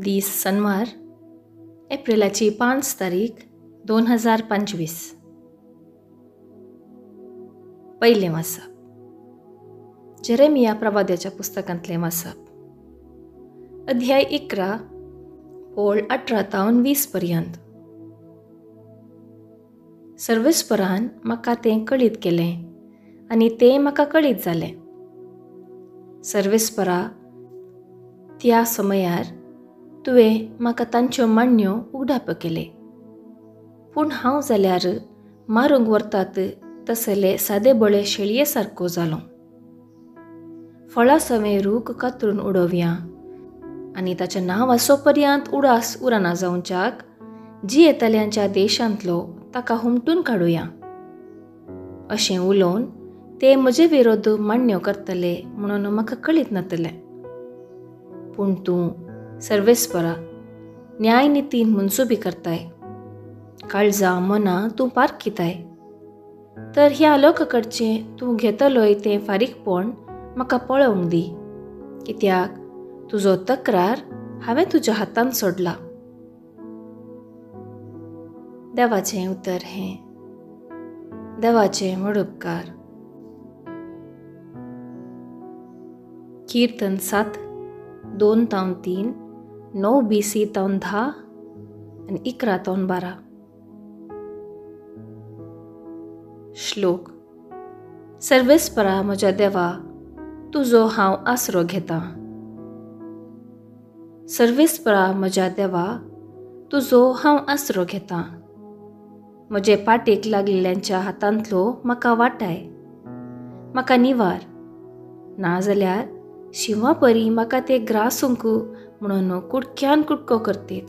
दीस शनिवार एप्रिलाची 5 तारीख 2025. पहिले वाचप जेरेमिया प्रवाद्याच्या पुस्तकांतले वाचप. अध्याय 11 ओळ 18 तावन 20 पर्यंत. सर्वेस्परान म्हाका तें कळीत केलें आनी तें म्हाका कळीत जालें. सर्वेस्परा, त्या समयार तुवें म्हाका तांच्यो मांडण्यो उगडाप केले. पूण हांव जाल्यार मारूंक व्हरतात तसले सादे बळे शेळये सारको जालो. फळां सवे रूख कातरून उडोवया आनी ताचें नांव आसो पर्यंत उडास उरना जावच्याक जी येतल्यांच्या देशांतलो ताका हुमटून काडुया. अशें उलोवन ते म्हजे विरोध मांडण्यो करतले म्हणून म्हाका कळीत नातलें. पूण तूं सर्वेस्परा न्याय नितीन मनसुबी करताय, काळजां मनां तूं पारखिताय. तर ह्या लोकाकडचें तूं घेतलोय तें फारीकपण म्हाका पळोवंक दी, कित्याक तुजो तक्रार हांवें तुज्या हातांत सोडला. देवाचें उतर हें. देवाचें मडपकार. कीर्तन 7 2 तावन 3 9 BC तावन 10 आनी 11 तावन 12. श्लोक. सर्वेस्परा म्हज्या देवा, तुजो हांव आसरो घेतां. सर्वेस्परा म्हज्या देवा, तुजो हांव आसरो घेतां. म्हजे पाटेक लागलेल्यांच्या हातांतलो म्हाका वाटाय. म्हाका निवार, नाजाल्यार शिवां परी म्हाका ते ग्रासूंक म्हणून कुडक्यान कुडको करतीत.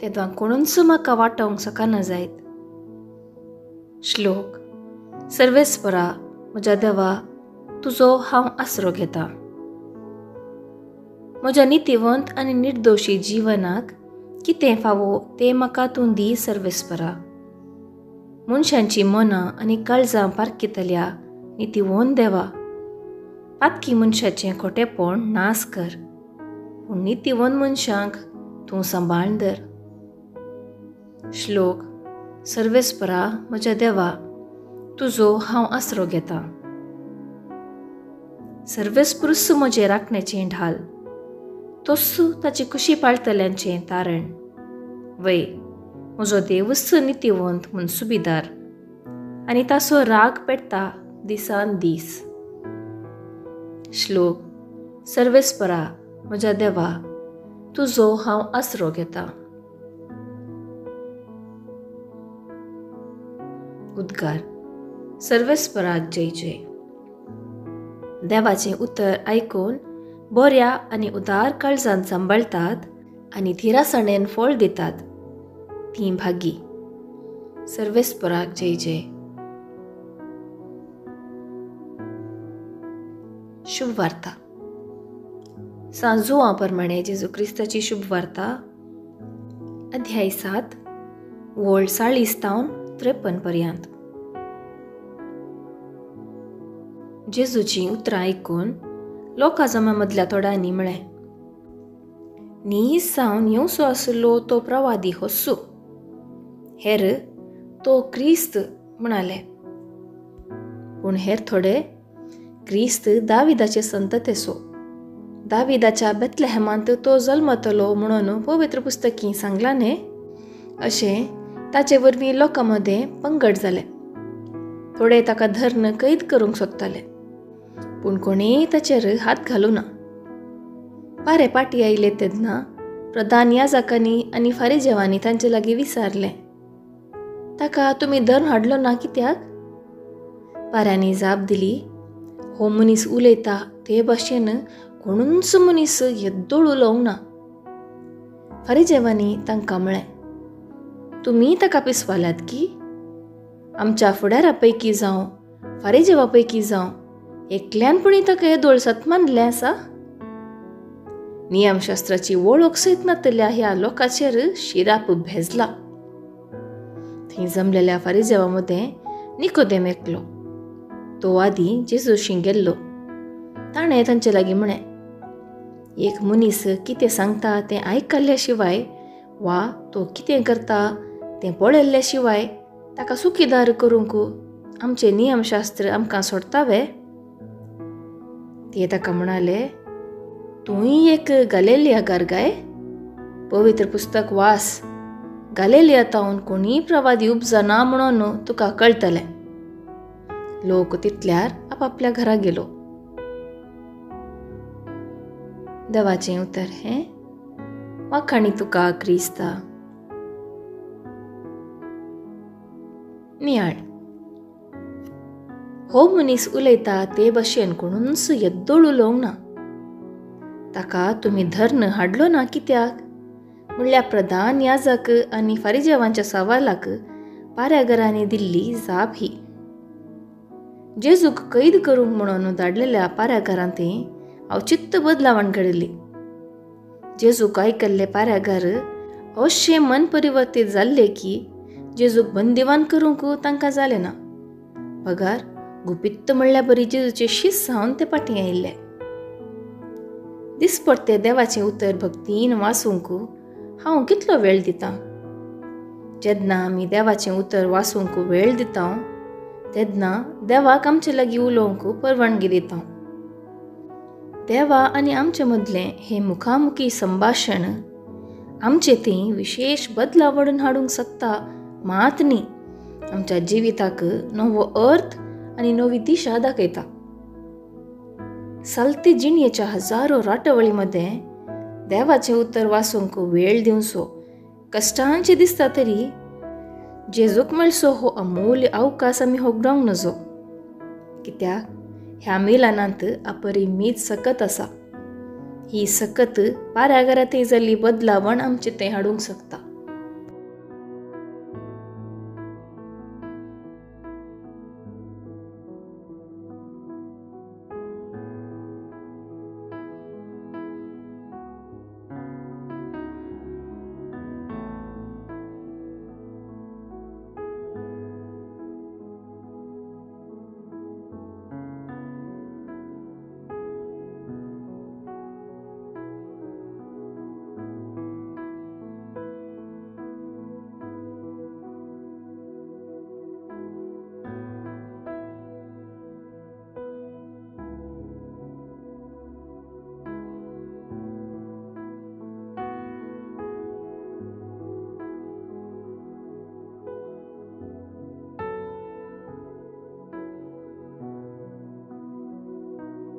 तेदां कोणूच म्हाका वाटोवंक शकना जायत. श्लोक. सर्वेस्परा म्हज्या देवा, तुजो हांव आसरो घेतां. म्हज्या नितीवंत आनी निर्दोशी जिवनाक कितें फावो तें म्हाका तूं दी सर्वेस्परा. मनशांची मनां आनी काळजां पारखितल्या नितीवंत देवा, पातकी मनशाचें खोटेपण नास कर, पूण नितीवंत मनशांक तूं सांबाळून धर. श्लोक. सर्वेस्परा म्हज्या देवा, तुजो हांव आसरो घेतां. सर्वेस्पुरुस म्हजे राखणेचें ढाल, तोस्सू ताची कुशी पाळतल्यांचें तारण. वय, म्हजो देवूच नितीवंत मनसुबीदार आनी ताचो राग पेट्टा दिसान दीस. श्लोक. सर्वेस्परा म्हज्या देवा, तुजो हांव आसरो घेतां. उद्गार. सर्वेस्पराक जय जय. देवाचें उतर आयकून बऱ्या आनी उदार काळजान सांबाळतात आनी धिरासणेन फळ दितात तीं भागी. सर्वेस्पराक जय जय. शुभ वार्ता. सांजुवां प्रमाणे जेजू क्रिस्ताची शुभ वार्ता. अध्याय 7 ओळ 40 तावन 53 पर्यंत. जेजूची उतरां आयकून लोकां जमा मदल्या थोड्यांनी म्हळें, नीज सावन येवचो आसलो तो प्रवादी होस्सू, हेर तो क्रिस्त म्हणाले. पूण हेर थोडे, क्रिस्त दाविदाचे संततेचो, दाविदाच्या बेतलेहेमांत तो जल्मतलो म्हणून पवित्र पुस्तकी सांगला न्हे, अशें ताचे वरवीं लोकां मदें पंगड जाले. थोडे ताका धरून कैद करूंक सोदताले, पूण कोणेय ताचेर हात घालूना. पारे पाटी आयले तेन्ना प्रधान याजकांनी आनी फारिजेवांनी तांचे लागीं विचारलें, ताका तुमी धरून हाडलो ना कित्याक? पाऱ्यांनी जाप दिली, हो मनीस उलयता ते भाशेन कोणूच मनीस येद्दोळ उलोवंक ना. फारिजेवांनी तांकां म्हळें, तुमी ताका पिसवाल्यात की? आमच्या फुडारा पैकी जावं फारिजेवा पैकी जावं एकल्यानपणी ताका येदोळ सतमान दिलें आसा? नियमशास्त्राची वळख सयत नातल्या ह्या लोकांचेर शिराप भेजला. थंय जमलेल्या फारिजेवा मदें निकोदेम एकलो. तो आदी जेजूशी गेल्लो. ताणें तांचे लागीं म्हळें, एक मनीस कितें सांगता तें आयकल्ल्या शिवाय वा तो कितें करता तें पळयल्ल्या शिवाय ताका सुखीदार करूंक आमचें नियमशास्त्र आमकां सोडतावे. ते ताका म्हणाले, तूंय एक गलिलियाकार काय? पवित्र पुस्तक वास. गलिलियांतावन कोणीय प्रवादी उपजना म्हणून तुका कळटलें. लोक तितल्यार आपापल्या घरा गेलो. देवाचें उतर हें वाखाणी तुका क्रिस्ता. नियाळ. हो मनीस उलयता ते भाशेन कोणूच येद्दोळ उलोवंक ना. ताका तुमी धर्न हाडलो ना कित्याक म्हणल्यार प्रधान याजक आनी फारिजेवांच्या सवालाक पाऱ्यागरांनी दिल्ली जाप ही. जेजूक कैद करूंक म्हणून धाडलेल्या पाऱ्यागारांत औचित्य बदलावण घडली. जेजूक आयकल्ले पाऱ्यागार अशें मन परिवर्तीत जाल्ले की जेजूक बंदिवान करूंक तांकां जालें ना. पगार गुपित्त म्हणल्या बरी जेजूचे शिस जावन ते फाटीं आयिल्ले. दिसपट्टे देवाचें उतर भक्तीन वाचूंक हांव कितलो वेळ दितां. जेन्ना आमी देवाचें उतर वाचूंक वेळ दिता तेन्ना देवाक आमचे लागीं उलोवंक परवानगी दिता. देवा आनी आमचे मदलें हें मुखामुखी संभाशण आमचे थंय विशेष बदलावण हाडूंक शकता, मात न्ही आमच्या जिविताक नवो अर्थ आनी नवी दिशा दाखयता. चलते जिणयेच्या हजारो राटवळीमध्ये देवाचें उतर वाचूंक वेळ दिवचो कश्टांचे दिसता तरी जेजूक मेळचो हो अमूल्य अवकाश आमी होगडोंक नजो. कित्याक ह्या मिलानांत अपरिमीत सकत आसा. ही सकत पाऱ्यागारांत जाल्ली बदलावण आमचे थंय हाडूंक शकता.